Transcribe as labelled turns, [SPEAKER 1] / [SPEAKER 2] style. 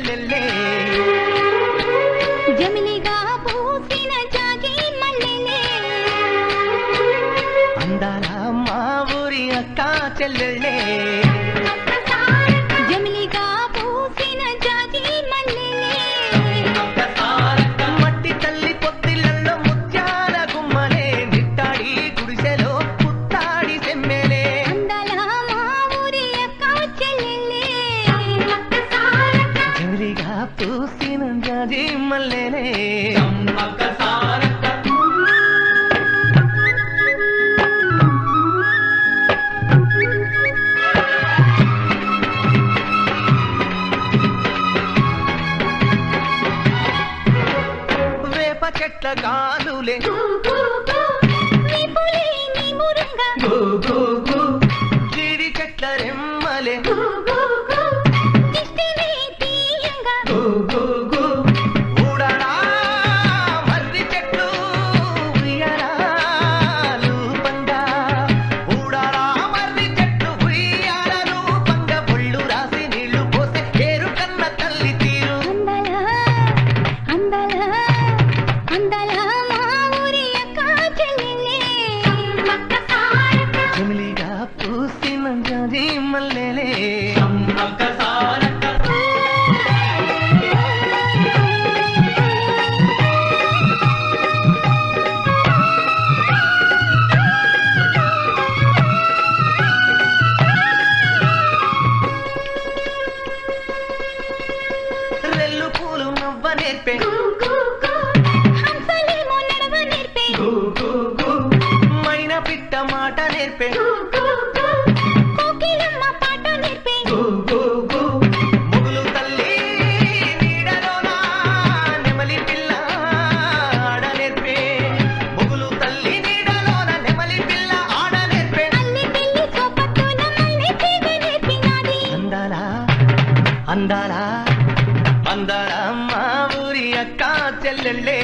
[SPEAKER 1] చెల్లెల్లే
[SPEAKER 2] జమిలిగా పూసిన జాజి మల్లెలే
[SPEAKER 1] అందాల మా ఊరి అక్క చెల్లెల్లే
[SPEAKER 2] జమిలిగా పూసిన జాజి మల్లెలే
[SPEAKER 1] మట్టి తల్లి పొత్తిళ్ళల్లో ముత్యాల గుమ్మలే నిట్టాడి గుడిసెలో పుత్తాడి సెమ్మెలే
[SPEAKER 2] అందాల మా ఊరి అక్క చెల్లెలే
[SPEAKER 1] జమిలిగా పూసిన జాజి మల్లెలే వేప చెట్ల గాలులే జీడి చెట్ల రెమ్మలే ఊడరా మర్రి చెట్లు ఉయ్యారాలు పంగా ఊడరా మర్రి చెట్లు ఉయ్యారాలు పంగా ఒళ్ళు రాసి నీళ్లు పోసే ఏరు కన్న తల్లి తీరు జమిలిగా పూసిన జాజి మల్లెలే రెల్లు పూలు నవ్వ నేర్పే మైనా పిట్ట మాట నేర్పే ముగులు తల్లి నీడలోన నెమలి పిల్ల ఆడ నేర్పే ముగులు తల్లి నీడలోన నెమలి పిల్ల ఆడ నేర్పే అందాలా అందాలా అందాల మా ఊరి అక్క చెల్లెల్లే